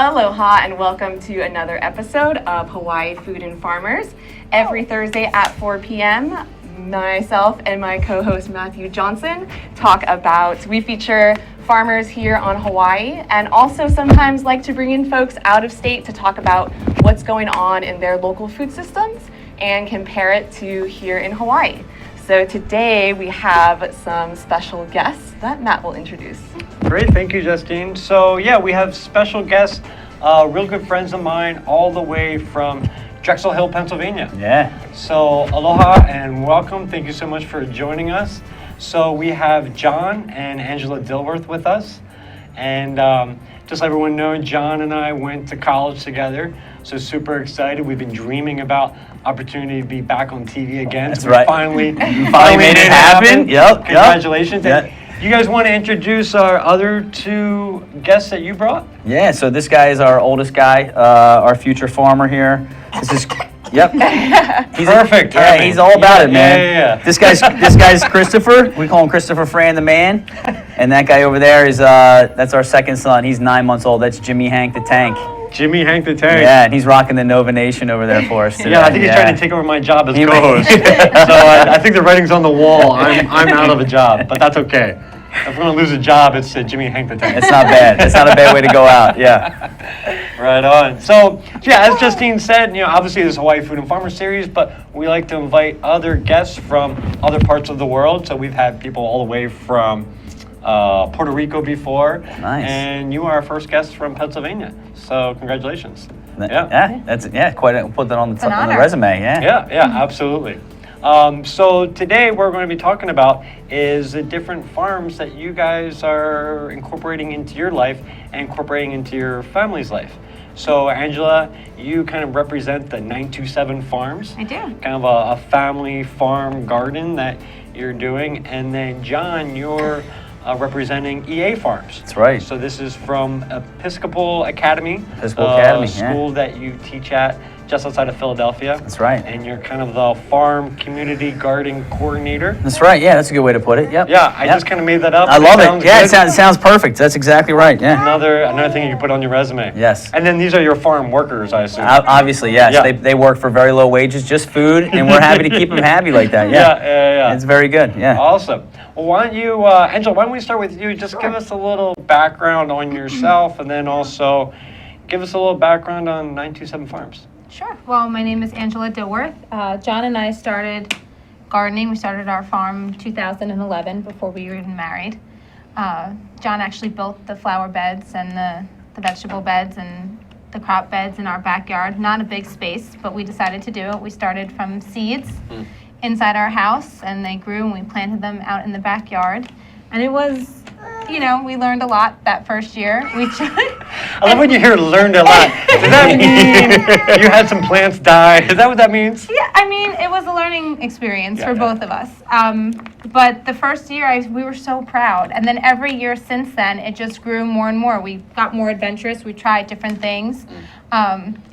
Aloha and welcome to another episode of Hawaii Food and Farmers. Every Thursday at 4 p.m., myself and my co-host Matthew Johnson we feature farmers here on Hawaii and also sometimes like to bring in folks out of state to talk about what's going on in their local food systems and compare it to here in Hawaii. So today we have some special guests that Matt will introduce. Great, thank you, Justine. So yeah, we have special guests, real good friends of mine, all the way from Drexel Hill, Pennsylvania. Yeah. So aloha and welcome. Thank you so much for joining us. So we have John and Angela Dilworth with us. And just let everyone know, John and I went to college together. So super excited. We've been dreaming about opportunity to be back on TV again. That's so right. Finally made it happen. Yep. Congratulations. Yep. You guys want to introduce our other two guests that you brought? Yeah, so this guy is our oldest guy, our future farmer here. This is, yep. He's Perfect. Yeah, he's all about it, man. Yeah. This guy's Christopher. We call him Christopher Fran the man. And that guy over there is, that's our second son. He's 9 months old. That's Jimmy Hank the Tank. Jimmy Hank the Tank. Yeah, and he's rocking the Nova Nation over there for us today. Yeah, I think he's trying to take over my job as co-host. So I think the writing's on the wall. I'm out of a job, but that's okay. If I'm going to lose a job, it's Jimmy Hank the Tank. It's not bad. It's not a bad way to go out, yeah. Right on. So, yeah, as Justine said, obviously this Hawaii Food and Farmer series, but we like to invite other guests from other parts of the world. So we've had people all the way from Puerto Rico before. Nice. And you are our first guest from Pennsylvania. So congratulations. Yeah, put that on the resume, yeah. Yeah, absolutely. So today what we're going to be talking about is the different farms that you guys are incorporating into your life and incorporating into your family's life. So Angela, you kind of represent the 927 Farms. I do. Kind of a family farm garden that you're doing. And then John, you're representing EA Farms. That's right. So this is from Episcopal Academy. School that you teach at just outside of Philadelphia. That's right. And you're kind of the farm community garden coordinator. That's right. Yeah, that's a good way to put it. Yep. Yeah, I just kind of made that up. I love it. Yeah, good. it sounds perfect. That's exactly right. Yeah. Another thing you can put on your resume. Yes. And then these are your farm workers, I assume. Obviously, yes. Yeah. They work for very low wages, just food, and we're happy to keep them happy like that. Yeah. Yeah. It's very good. Yeah. Awesome. Well, why don't you, Angela, why don't we start with you? Just give us a little background on yourself, and then also give us a little background on 927 Farms. Sure. Well, my name is Angela Dilworth. John and I started gardening. We started our farm in 2011 before we were even married. John actually built the flower beds and the vegetable beds and the crop beds in our backyard. Not a big space, but we decided to do it. We started from seeds inside our house, and they grew, and we planted them out in the backyard. And it was, we learned a lot that first year. I love when you hear learned a lot. Does that mean you had some plants die? Is that what that means? Yeah, it was a learning experience for both of us. But the first year, we were so proud. And then every year since then, it just grew more and more. We got more adventurous. We tried different things.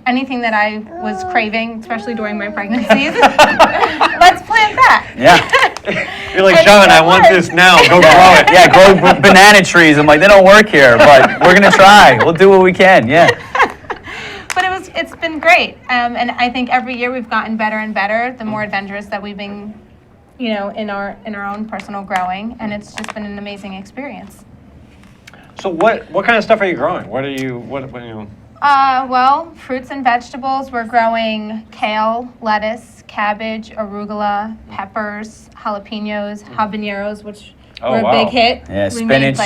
Anything that I was craving, especially during my pregnancies, let's plant that. Yeah. You're like, John, I want this now. Go grow it. Yeah, grow banana trees. I'm like, they don't work here, but we're going to try. We'll do what we can. Yeah. But it's been great. And I think every year we've gotten better and better, the more adventurous that we've been, in our own personal growing. And it's just been an amazing experience. So what kind of stuff are you growing? What are you? Well, fruits and vegetables. We're growing kale, lettuce, cabbage, arugula, peppers, jalapenos, habaneros, which were a big hit. Yeah, we spinach.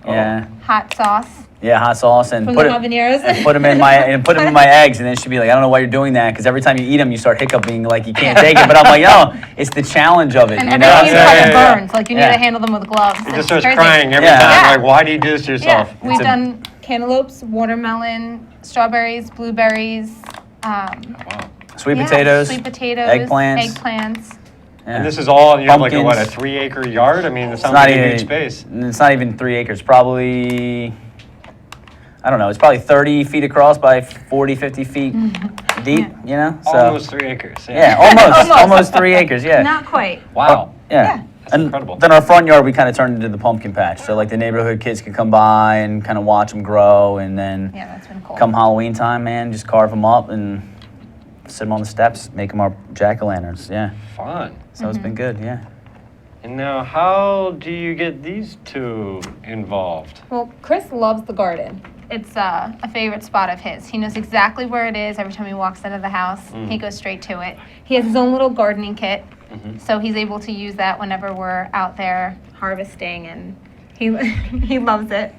Made, hot sauce. Yeah, hot sauce and From put the habaneros. and put them in my eggs, and then she'd be like, I don't know why you're doing that, because every time you eat them, you start hiccuping like you can't take it. But I'm like, no, it's the challenge of it. And you know? everything burns. Like you need to handle them with gloves. He just starts crying every time. Like, why do you do this to yourself? Yeah. We've done cantaloupes, watermelon, strawberries, blueberries. Sweet potatoes, eggplants. Yeah. And this is all, you have like a 3-acre yard? I mean, it sounds like a big space. It's not even 3 acres. Probably, I don't know, it's probably 30 feet across by 40, 50 feet deep, So almost 3 acres. Yeah, almost 3 acres, yeah. Not quite. Wow. Yeah. And incredible. then our front yard, we kind of turned into the pumpkin patch. So like the neighborhood kids could come by and kind of watch them grow. And then Yeah, that's been cool. come Halloween time, man, just carve them up and sit them on the steps, make them our jack-o'-lanterns. Yeah. Fun. So it's been good, yeah. And now, how do you get these two involved? Well, Chris loves the garden. It's a favorite spot of his. He knows exactly where it is every time he walks out of the house. He goes straight to it. He has his own little gardening kit, so he's able to use that whenever we're out there harvesting, and he he loves it.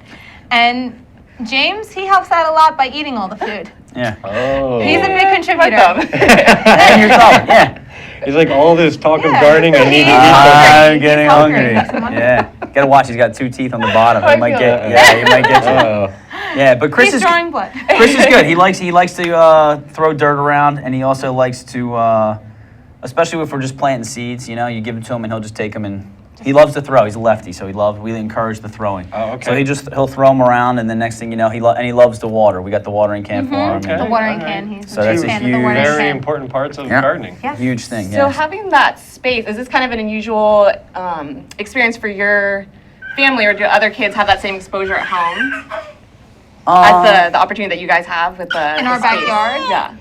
And James, he helps out a lot by eating all the food. Yeah. Oh. He's a big contributor. And you're solid, yeah. He's like, all this talk of Yeah. gardening, I need to eat I'm He's getting hungry. hungry. He's hungry. Yeah. Gotta watch, he's got 2 teeth on the bottom. I He might feel get, it. yeah, he might get you. something. Yeah, but Chris He's is drawing blood. Chris is good. He likes to throw dirt around, and he also likes to, especially if we're just planting seeds. You know, you give them to him, and he'll just take them, and he loves to throw. He's a lefty, so we encourage the throwing. Oh, okay. So he'll throw them around, and the next thing you know, and he loves to water. We got the watering can for him. Okay. The watering All can. right. He's So a that's big a fan of the watering Very can. important parts of Yeah. gardening. Yeah. Huge thing. So Yeah. having that space, is this kind of an unusual experience for your family, or do other kids have that same exposure at home as the opportunity that you guys have with the In our space? backyard? Yeah.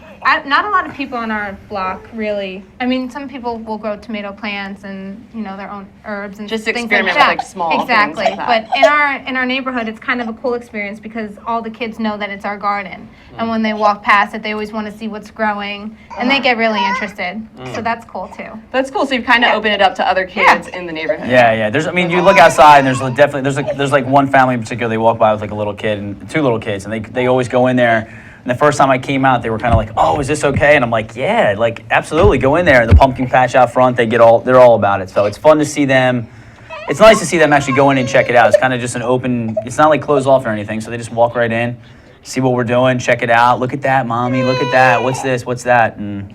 Not a lot of people on our block really. I mean, some people will grow tomato plants and their own herbs and Just things experiment like with, that. like, small things exactly. like that. But in our neighborhood, it's kind of a cool experience because all the kids know that it's our garden, and when they walk past it, they always want to see what's growing, and they get really interested. So that's cool too. That's cool. So you've kind of opened it up to other kids in the neighborhood. Yeah, yeah. You look outside, and there's like one family in particular. They walk by with like a little kid and 2 little kids, and they always go in there. And the first time I came out, they were kind of like, "Oh, is this okay?" And I'm like, "Yeah, like absolutely, go in there." The pumpkin patch out front, they're all about it. So it's fun to see them. It's nice to see them actually go in and check it out. It's kind of just an open. It's not like closed off or anything. So they just walk right in, see what we're doing, check it out. Look at that, mommy. Look at that. What's this? What's that? And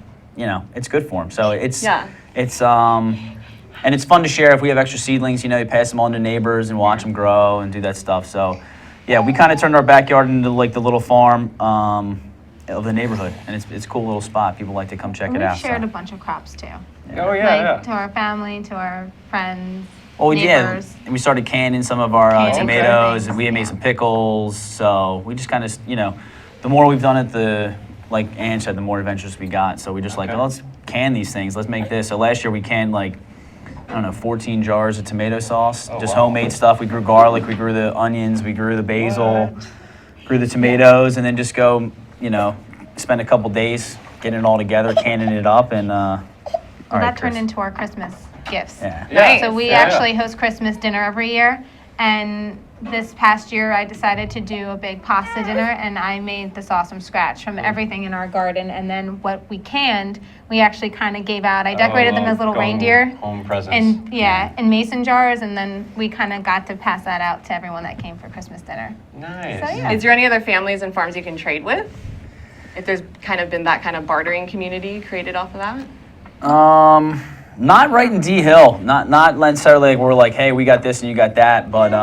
it's good for them. So it's and it's fun to share if we have extra seedlings. You pass them on to neighbors and watch them grow and do that stuff. So. Yeah, we kind of turned our backyard into like the little farm of the neighborhood, and it's a cool little spot. People like to come check And it we've out. shared a bunch of crops too. Oh, yeah, To our family, to our friends, Oh yeah, neighbors. and we started canning some of our Canning tomatoes, things, and we had made yeah. some pickles. So we just kind of, the more we've done it, like Ange said, the more adventures we got. So we just Okay. let's can these things. Let's make this. So last year we canned 14 jars of tomato sauce, Oh, just wow. homemade stuff. We grew garlic, we grew the onions, we grew the basil, grew the tomatoes, and then just go, spend a couple days getting it all together, canning it up, and Well, right, that turned Chris. into our Christmas gifts. Yeah. Yeah. So we Yeah. actually host Christmas dinner every year, and this past year I decided to do a big pasta dinner, and I made the sauce from scratch from everything in our garden, and then what we canned, we actually kind of gave out. I decorated them as little Going reindeer. Home presents. And in mason jars, and then we kind of got to pass that out to everyone that came for Christmas dinner. Nice. So, yeah. Is there any other families and farms you can trade with? If there's kind of been that kind of bartering community created off of that? Not right in D Hill. Not necessarily like we're like, hey, we got this and you got that. But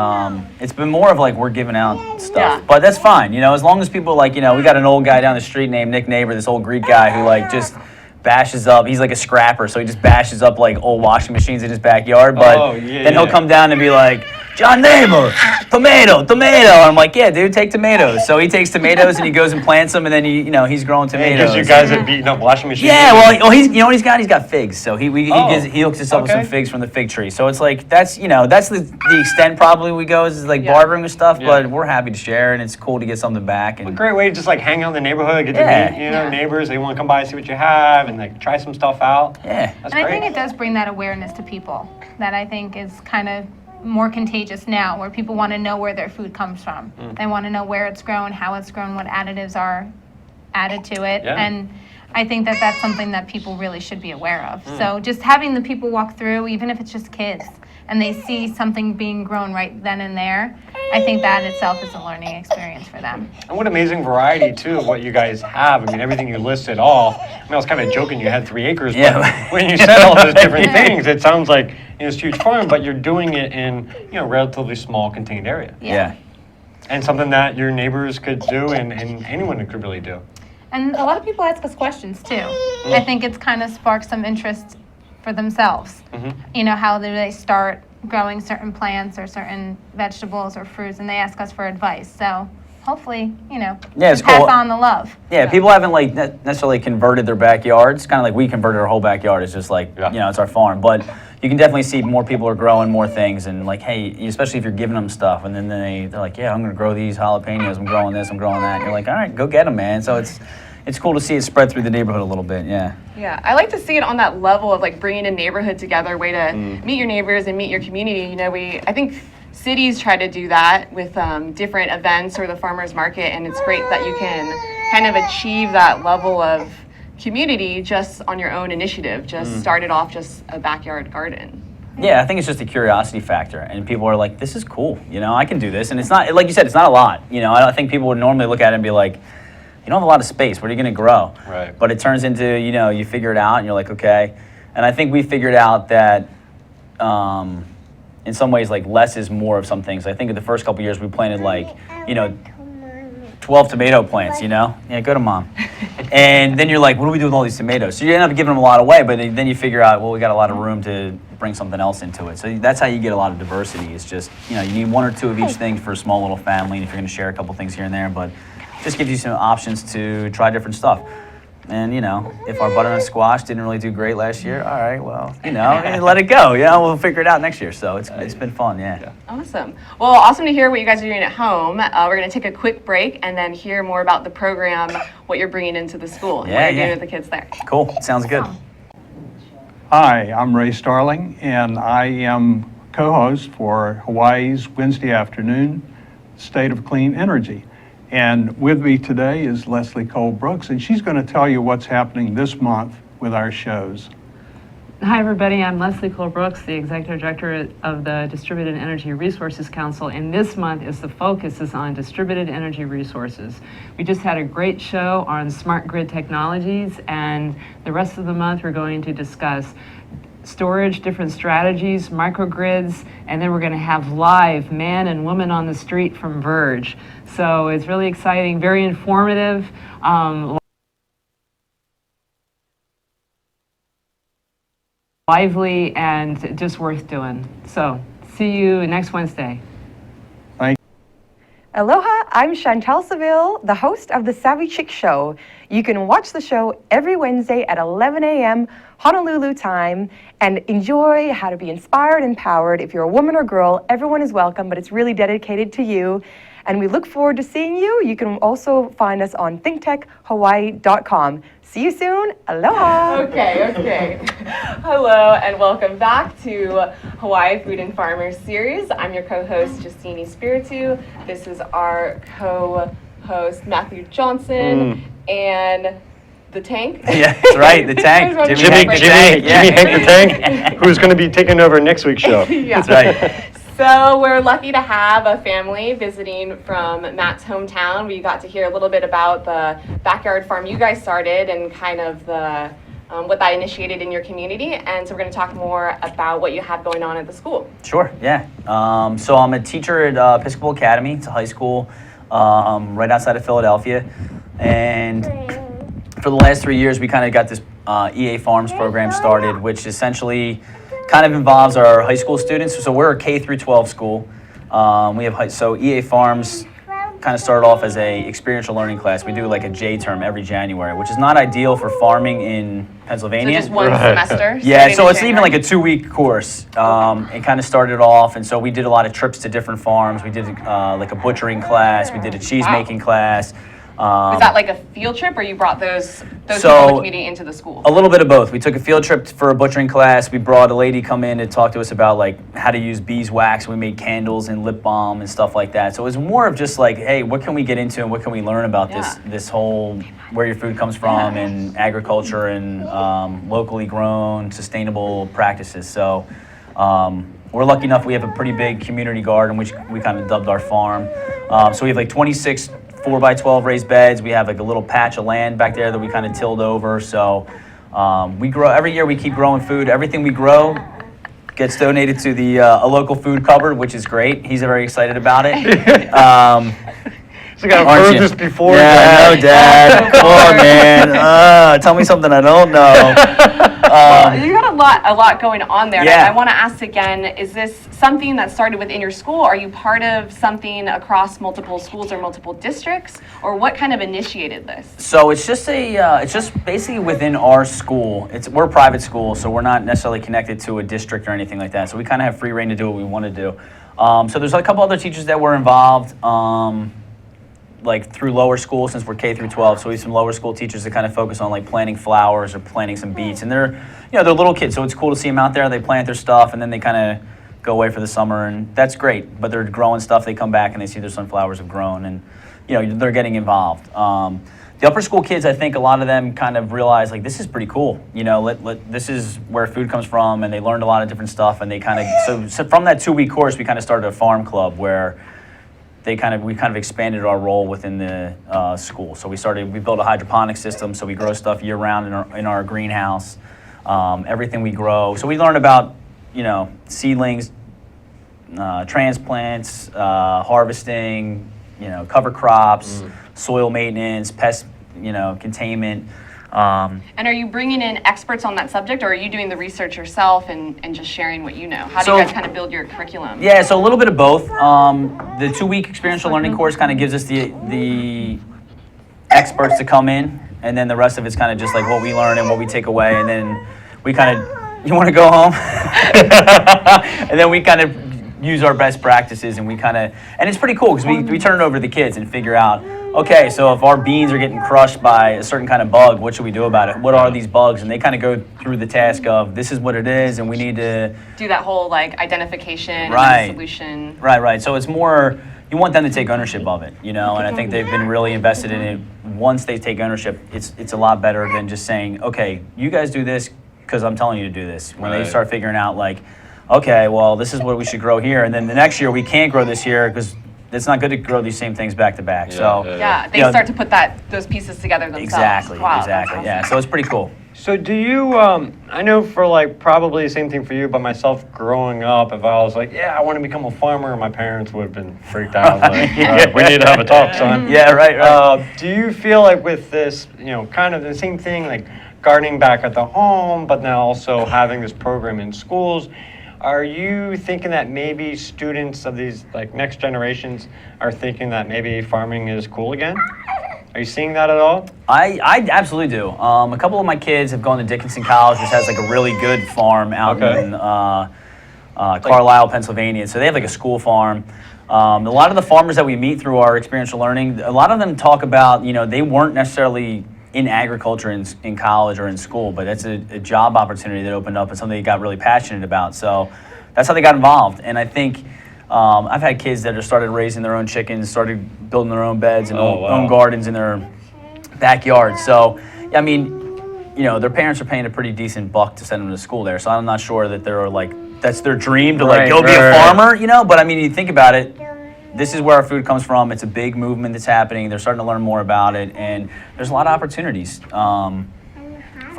it's been more of like we're giving out stuff. Yeah. But that's fine. As long as people we got an old guy down the street named Nick Neighbor, this old Greek guy who just bashes up. He's like a scrapper, so he just bashes up like old washing machines in his backyard. But Oh, yeah, then he'll yeah. come down and be like, John Neighbor, tomato. And I'm like, yeah, dude, take tomatoes. So he takes tomatoes and he goes and plants them, and then he's growing tomatoes. Because you guys have beaten up washing machines. Yeah, well, he's what he's got? He's got figs. So he hooks us up with okay. some figs from the fig tree. So it's like that's the extent probably we go is like Yeah. bartering with stuff. Yeah. But we're happy to share, and it's cool to get something back. A And great way to just hang out in the neighborhood, get Yeah. to meet neighbors. They want to come by and see what you have and try some stuff out. yeah, That's And great. I think it does bring that awareness to people that I think is kind of more contagious now, where people want to know where their food comes from. They want to know where it's grown, how it's grown, what additives are added to it. Yeah. And I think that that's something that people really should be aware of. So just having the people walk through, even if it's just kids, and they see something being grown right then and there, I think that itself is a learning experience for them. And what amazing variety, too, of what you guys have. I mean, everything you listed off. I was kind of joking you had 3 acres, Yeah. but when you said all those different things, it sounds like it's a huge farm, but you're doing it in a relatively small contained area. yeah. And something that your neighbors could do and anyone could really do. And a lot of people ask us questions too. I think it's kind of sparked some interest for themselves. Mm-hmm. You know, how do they start growing certain plants or certain vegetables or fruits, and they ask us for advice. So hopefully, you know, Yeah, it's pass cool. on the love. Yeah, people haven't like necessarily converted their backyards. Kind of like we converted our whole backyard. It's just like, you know, it's our farm. But you can definitely see more people are growing more things, and like, hey, especially if you're giving them stuff, and then they're like, yeah, I'm gonna grow these jalapenos. I'm growing this. I'm growing that. And you're like, all right, go get them, man. So it's cool to see it spread through the neighborhood a little bit. Yeah. Yeah, I like to see it on that level of like bringing a neighborhood together, way to meet your neighbors and meet your community. You know, I think cities try to do that with different events or the farmers market, and it's great that you can kind of achieve that level of community just on your own initiative. Just started off just a backyard garden. Yeah, I think it's just a curiosity factor, and people are like, this is cool. You know, I can do this, and it's not, like you said, it's not a lot. You know, I think people would normally look at it and be like, you don't have a lot of space. What are you going to grow? Right. But it turns into, you know, you figure it out and you're like, okay. And I think we figured out that in some ways, like, less is more of some things. I think in the first couple years we planted like, you know, 12 tomato plants, you know? Yeah, go to mom. And then you're like, what do we do with all these tomatoes? So you end up giving them a lot away, but then you figure out, well, we got a lot of room to bring something else into it. So that's how you get a lot of diversity. It's just, you know, you need one or two of each thing for a small little family, and if you're going to share a couple things here and there, but just gives you some options to try different stuff. And, you know, if our butternut squash didn't really do great last year, all right, well, you know, let it go. You know, we'll figure it out next year. So it's been fun, yeah. Awesome. Well, awesome to hear what you guys are doing at home. We're going to take a quick break and then hear more about the program, what you're bringing into the school, and what you're doing with the kids there. Cool. Sounds good. Hi, I'm Ray Starling, and I am co-host for Hawaii's Wednesday afternoon State of Clean Energy. And with me today is Leslie Cole Brooks, and she's going to tell you what's happening this month with our shows. Hi, everybody. I'm Leslie Cole Brooks, the Executive Director of the Distributed Energy Resources Council, and this month the focus is on distributed energy resources. We just had a great show on smart grid technologies, and the rest of the month we're going to discuss storage, different strategies, microgrids, and then we're going to have live man and woman on the street from Verge. So it's really exciting, very informative. Lively and just worth doing. So see you next Wednesday. Aloha, I'm Chantal Seville, the host of The Savvy Chick Show. You can watch the show every Wednesday at 11 a.m. Honolulu time and enjoy how to be inspired and empowered. If you're a woman or girl, everyone is welcome, but it's really dedicated to you. And we look forward to seeing you. You can also find us on thinktechhawaii.com. See you soon. Aloha. Okay. Hello, and welcome back to Hawaii Food and Farmers series. I'm your co-host, Justine Spiritu. This is our co-host, Matthew Johnson, and the Tank. Yeah, that's right, the Tank. Jimmy Hank the Tank, who's going to be taking over next week's show. Yeah. That's right. So we're lucky to have a family visiting from Matt's hometown. We got to hear a little bit about the backyard farm you guys started and kind of the what that initiated in your community. And so we're going to talk more about what you have going on at the school. Sure, yeah. So I'm a teacher at Episcopal Academy. It's a high school right outside of Philadelphia. And for the last 3 years, we kind of got this EA Farms program started, which essentially kind of involves our high school students. So we're a K through 12 school. We have so EA Farms kind of started off as a experiential learning class. We do like a J term every January, which is not ideal for farming in Pennsylvania. So just one semester? Yeah, so it's even like a 2-week course. It kind of started off, and so we did a lot of trips to different farms. We did like a butchering class. We did a cheese making class. Was that like a field trip, or you brought those people in the community into the school? A little bit of both. We took a field trip for a butchering class. We brought a lady come in to talk to us about like how to use beeswax. We made candles and lip balm and stuff like that. So it was more of just like, hey, what can we get into and what can we learn about this whole where your food comes from and agriculture and locally grown, sustainable practices. So we're lucky enough we have a pretty big community garden, which we kind of dubbed our farm. So we have like 26 4x12 raised beds. We have like a little patch of land back there that we kind of tilled over. So we grow every year. We keep growing food. Everything we grow gets donated to the a local food cupboard, which is great. He's very excited about it. So I've heard this before. Yeah, I know, Dad. Come on, man. Tell me something I don't know. Well, you got a lot going on there. Yeah. I want to ask again, is this something that started within your school? Are you part of something across multiple schools or multiple districts? Or what kind of initiated this? So it's just it's just basically within our school. We're a private school, so we're not necessarily connected to a district or anything like that. So we kind of have free reign to do what we want to do. So there's a couple other teachers that were involved, like through lower school, since we're K through 12. So we have some lower school teachers that kind of focus on like planting flowers or planting some beets. And they're little kids, so it's cool to see them out there. They plant their stuff, and then they kind of go away for the summer, and that's great. But they're growing stuff. They come back and they see their sunflowers have grown, and they're getting involved. The upper school kids, I think a lot of them kind of realize like this is pretty cool. This is where food comes from, and they learned a lot of different stuff. And they kind of so from that 2-week course, we kind of started a farm club where we kind of expanded our role within the school. So we built a hydroponic system, so we grow stuff year round in our greenhouse. Everything we grow. So we learned about seedlings, transplants, harvesting, cover crops, soil maintenance, pest, containment. And are you bringing in experts on that subject, or are you doing the research yourself and just sharing what you know? How do you guys kind of build your curriculum? Yeah, so a little bit of both. The 2-week experiential learning course kind of gives us the experts to come in, and then the rest of it's kind of just like what we learn and what we take away, and then we kind of, you want to go home? And then we kind of use our best practices, and and it's pretty cool because we turn it over to the kids and figure out, okay, so if our beans are getting crushed by a certain kind of bug, what should we do about it? What are these bugs? And they kind of go through the task of, this is what it is, and we need to do that whole like identification Right. and solution. Right. So it's more, you want them to take ownership of it, and I think they've been really invested in it. Once they take ownership, it's a lot better than just saying, okay, you guys do this because I'm telling you to do this. When they start figuring out like, okay, well, this is what we should grow here, and then the next year we can't grow this here because it's not good to grow these same things back to back. Yeah, they start to put those pieces together themselves. Exactly. Wow, Exactly. that's Yeah. awesome. So it's pretty cool. So do you, I know for like probably the same thing for you, but myself growing up, if I was like, yeah, I want to become a farmer, my parents would have been freaked out. Like, we need to have a talk, son. Yeah. Right. Do you feel like with this, kind of the same thing, like gardening back at the home, but now also having this program in schools, are you thinking that maybe students of these like next generations are thinking that maybe farming is cool again? Are you seeing that at all? I absolutely do. A couple of my kids have gone to Dickinson College, which has like a really good farm out in Carlisle, Pennsylvania. So they have like a school farm. A lot of the farmers that we meet through our experiential learning, a lot of them talk about, they weren't necessarily in agriculture in college or in school, but it's a job opportunity that opened up and something they got really passionate about. So that's how they got involved. And I think I've had kids that have started raising their own chickens, started building their own beds and own gardens in their backyard. So, I mean, their parents are paying a pretty decent buck to send them to school there. So I'm not sure that they're like, that's their dream to like go be a farmer, But I mean, you think about it, this is where our food comes from. It's a big movement that's happening. They're starting to learn more about it. And there's a lot of opportunities for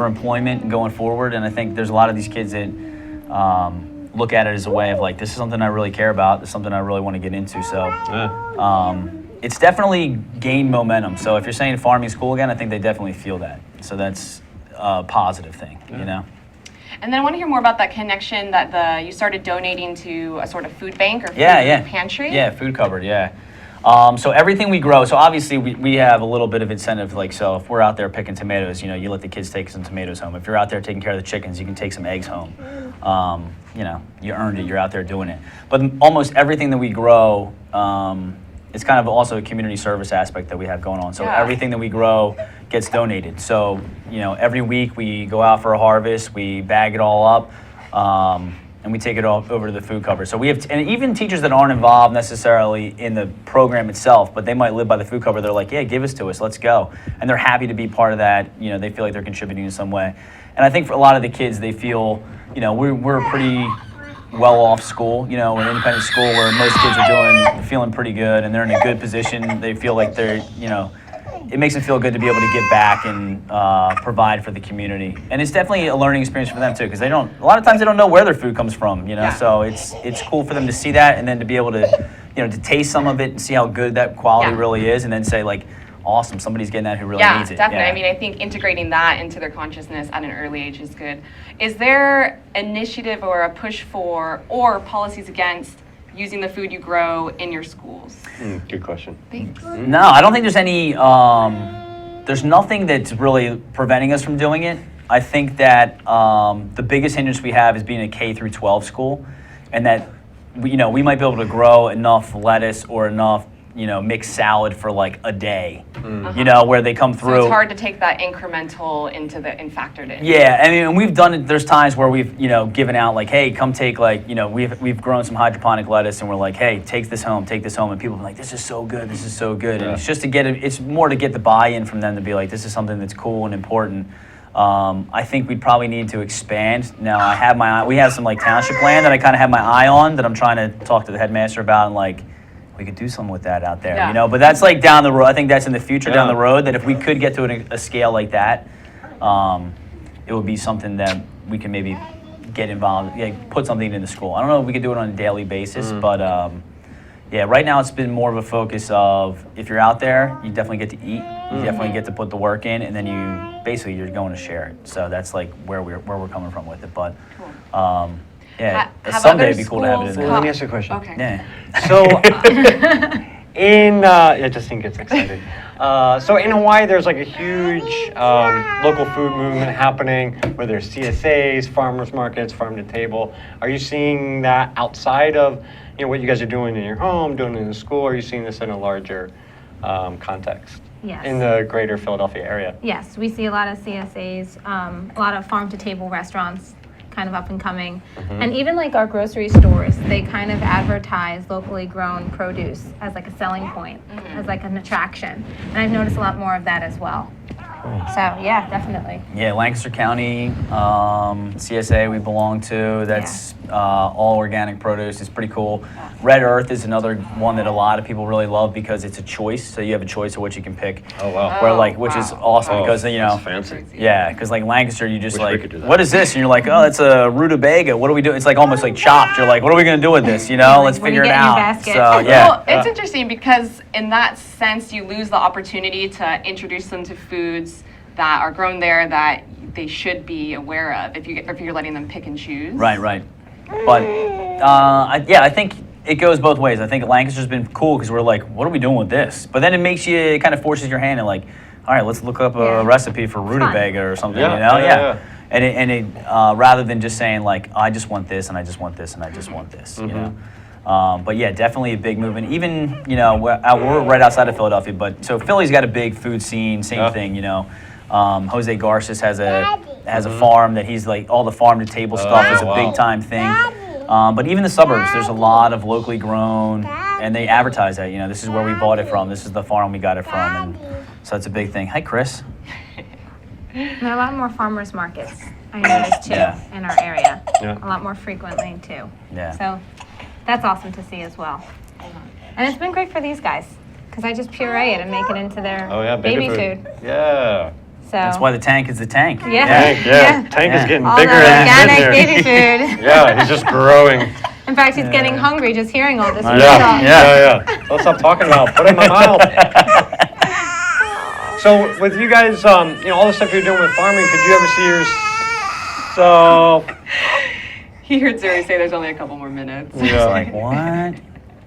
employment and going forward. And I think there's a lot of these kids that look at it as a way of like, this is something I really care about. This is something I really want to get into. So it's definitely gained momentum. So if you're saying farming school again, I think they definitely feel that. So that's a positive thing, And then I want to hear more about that connection that you started donating to a sort of food bank or food pantry. Yeah, food cupboard, yeah. So everything we grow, so obviously we have a little bit of incentive, like so if we're out there picking tomatoes, you let the kids take some tomatoes home. If you're out there taking care of the chickens, you can take some eggs home. You earned it, you're out there doing it. But almost everything that we grow, it's kind of also a community service aspect that we have going on. So everything that we grow gets donated. So, every week we go out for a harvest, we bag it all up, and we take it all over to the food cupboard. So we have, and even teachers that aren't involved necessarily in the program itself, but they might live by the food cupboard, they're like, yeah, give us to us, let's go. And they're happy to be part of that. They feel like they're contributing in some way. And I think for a lot of the kids, they feel, we're a pretty well-off school, we're an independent school where most kids are feeling pretty good, and they're in a good position. They feel like they're, it makes them feel good to be able to give back and provide for the community. And it's definitely a learning experience for them too, because a lot of times they don't know where their food comes from, so it's cool for them to see that and then to be able to, to taste some of it and see how good that quality really is, and then say like, awesome. Somebody's getting that who really Yeah, needs it. definitely. Yeah. I mean, I think integrating that into their consciousness at an early age is good. Is there initiative or a push for or policies against using the food you grow in your schools? Good question. No, I don't think there's any. There's nothing that's really preventing us from doing it. I think that the biggest hindrance we have is being a K through 12 school, and that we might be able to grow enough lettuce or enough mixed salad for like a day. Where they come through. So it's hard to take that incremental and factored in. Yeah, I mean, and we've done it. There's times where we've given out like, hey, come take we've grown some hydroponic lettuce, and we're like, hey, take this home, and people are like, this is so good, and it's just to get it. It's more to get the buy-in from them to be like, this is something that's cool and important. I think we'd probably need to expand. Now we have some like township land that I kind of have my eye on that I'm trying to talk to the headmaster about, and like we could do something with that out there, Yeah. But that's like down the road. I think that's in the future down the road, that if we could get to a scale like that, it would be something that we can maybe get involved, put something in the school. I don't know if we could do it on a daily basis, but right now it's been more of a focus of, if you're out there, you definitely get to eat, you definitely get to put the work in, and then you're going to share it. So that's like where we're coming from with it. But Have someday other it'd be cool to have it in schools there. Well, let me ask you a question. Okay. Yeah. So, Justin gets excited. So in Hawaii, there's like a huge local food movement happening, where there's CSAs, farmers markets, farm to table. Are you seeing that outside of what you guys are doing in your home, doing in the school? Or are you seeing this in a larger context Yes. in the greater Philadelphia area? Yes, we see a lot of CSAs, a lot of farm-to-table restaurants kind of up and coming. And even like our grocery stores, they kind of advertise locally grown produce as like a selling point, as like an attraction. And I've noticed a lot more of that as well. So yeah, definitely. Yeah, Lancaster County, CSA we belong to. That's all organic produce. It's pretty cool. Red Earth is another one that a lot of people really love because it's a choice. So you have a choice of what you can pick. Oh wow. Where which is awesome because That's fancy. Yeah, because like Lancaster, you just Wish we like, could do that. what is this? And you're like, oh, it's a rutabaga. What do we do? It's like almost like chopped. You're like, what are we gonna do with this? Let's What do figure you it get in your out. basket? So yeah. Well, it's interesting because in that sense, you lose the opportunity to introduce them to foods that are grown there that they should be aware of if you're letting them pick and choose. Right. But I think it goes both ways. I think Lancaster's been cool because we're like, what are we doing with this? But then it kind of forces your hand and like, all right, let's look up a recipe for rutabaga or something. Yeah. And it rather than just saying like, I just want this and I just want this and I just want this, But yeah, definitely a big movement. Even we're right outside of Philadelphia, but so Philly's got a big food scene. Same thing, Jose Garces has a farm that he's like, all the farm to table stuff is a big time thing. But even the suburbs, there's a lot of locally grown, and they advertise that, this is where we bought it from, this is the farm we got it from, and so it's a big thing. Hi, Chris. There are a lot more farmers markets, I noticed too, in our area. Yeah. A lot more frequently too. Yeah. So that's awesome to see as well. And it's been great for these guys, because I just puree it and make it into their baby food. Yeah. So That's why the tank is the tank. Yeah. Tank is getting all bigger that as he's organic in baby there. food. Yeah, he's just growing. In fact, he's getting hungry just hearing all this. Yeah. Let's stop talking about it. Put it in my mouth. So with you guys, all the stuff you're doing with farming, could you ever see yourself? He heard Zuri say there's only a couple more minutes. Yeah. Like, what?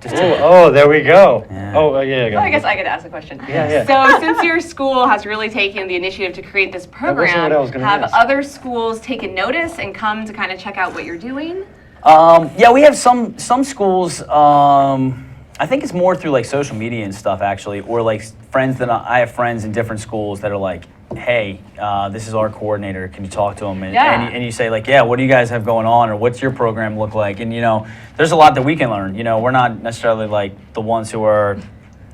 Oh, there we go. Yeah. Oh, yeah. Well, I guess I could ask a question. Yeah. So since your school has really taken the initiative to create this program, what I was gonna have ask. other schools taken notice and come to kind of check out what you're doing? We have some schools. I think it's more through like social media and stuff actually, or like friends that I have friends in different schools that are like, hey, this is our coordinator. Can you talk to him? And you say like, yeah, what do you guys have going on, or what's your program look like? And there's a lot that we can learn. We're not necessarily like the ones who are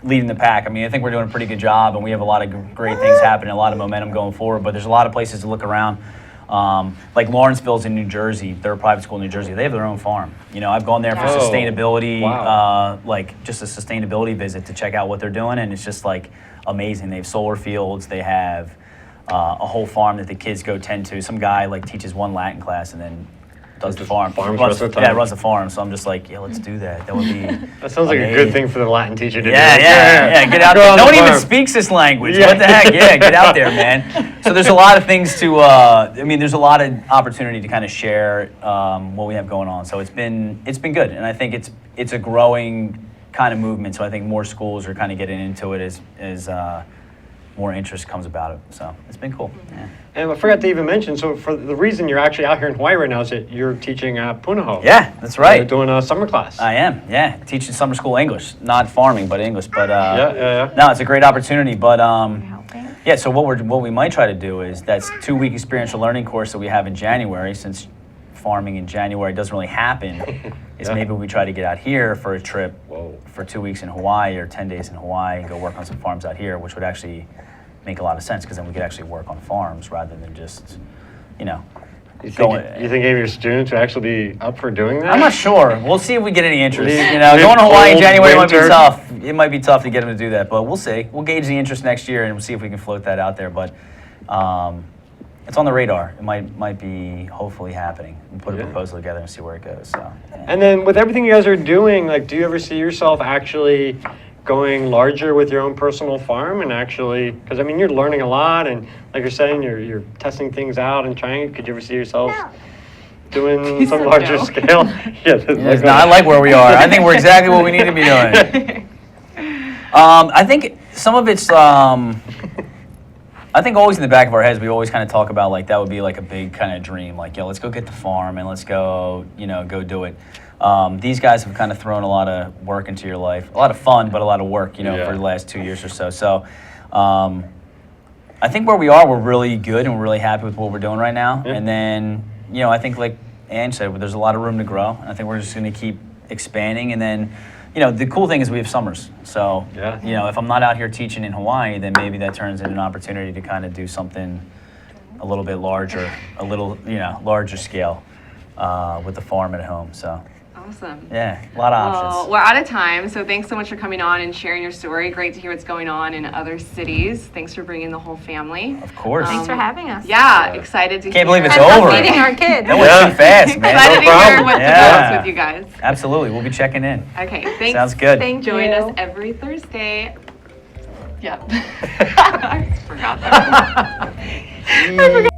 leading the pack. I mean, I think we're doing a pretty good job, and we have a lot of great things happening, a lot of momentum going forward. But there's a lot of places to look around. Like Lawrenceville's in New Jersey. They're a private school in New Jersey. They have their own farm. I've gone there for sustainability, like just a sustainability visit to check out what they're doing, and it's just like amazing. They have solar fields. They have a whole farm that the kids go tend to. Some guy like teaches one Latin class and then does the farm. Farms runs, most of the yeah, time. runs the farm. So I'm just like, yeah, let's do that. That would be. That sounds like a amazing. good thing for the Latin teacher to Yeah, do. yeah. Get out Go there. on No the one even farm. speaks this language. Yeah. What the heck? Yeah, get out there, man. So there's a lot of things to. I mean, there's a lot of opportunity to kind of share what we have going on. So it's been good, and I think it's a growing kind of movement. So I think more schools are kind of getting into it as more interest comes about it. So it's been cool. Yeah. And I forgot to even mention, so for the reason you're actually out here in Hawaii right now is that you're teaching at Punahou. Yeah, that's right. You're doing a summer class. I am, yeah, teaching summer school English, not farming, but English. But Yeah. no, it's a great opportunity. But yeah, so what we might try to do is that's 2-week experiential learning course that we have in January, since farming in January doesn't really happen. Is Yeah. maybe we try to get out here for a trip Whoa. for 2 weeks in Hawaii or 10 days in Hawaii and go work on some farms out here, which would actually make a lot of sense because then we could actually work on farms rather than just, You think, going. you think any of your students would actually be up for doing that? I'm not sure. We'll see if we get any interest. Leave- Going to Hawaii in leave January might be winter. tough. It might be tough to get them to do that, but we'll see. We'll gauge the interest next year and we'll see if we can float that out there. But it's on the radar. It might be hopefully happening. We'll put a Yeah. proposal together and see where it goes. So. Yeah. And then with everything you guys are doing, like, do you ever see yourself actually going larger with your own personal farm and actually, because I mean, you're learning a lot and like you're saying, you're testing things out and trying. Could you ever see yourself doing some said larger no. scale? Yeah, Yes, no, I like where we are. I think we're exactly what we need to be doing. I think some of it's. I think always in the back of our heads, we always kind of talk about like that would be like a big kind of dream, like let's go get the farm and let's go, go do it. These guys have kind of thrown a lot of work into your life, a lot of fun, but a lot of work, Yeah. for the last 2 years or so. So, I think where we are, we're really good and we're really happy with what we're doing right now. Yeah. And then, I think like Ange said, there's a lot of room to grow. And I think we're just going to keep expanding. And then, the cool thing is we have summers. So, Yeah. if I'm not out here teaching in Hawaii, then maybe that turns into an opportunity to kind of do something a little bit larger, larger scale with the farm at home. So, Awesome. yeah, a lot of Well, options. we're out of time, so thanks so much for coming on and sharing your story. Great to hear what's going on in other cities. Thanks for bringing the whole family. Of course. Thanks for having us. Yeah, excited to Can't hear. believe it's And us over. meeting our kids. That went too fast, man. Excited to hear problem. what Yeah. develops with you guys. Absolutely. We'll be checking in. Okay, thanks. Sounds good. Thank Join you. us every Thursday. Yep. I forgot that. I forgot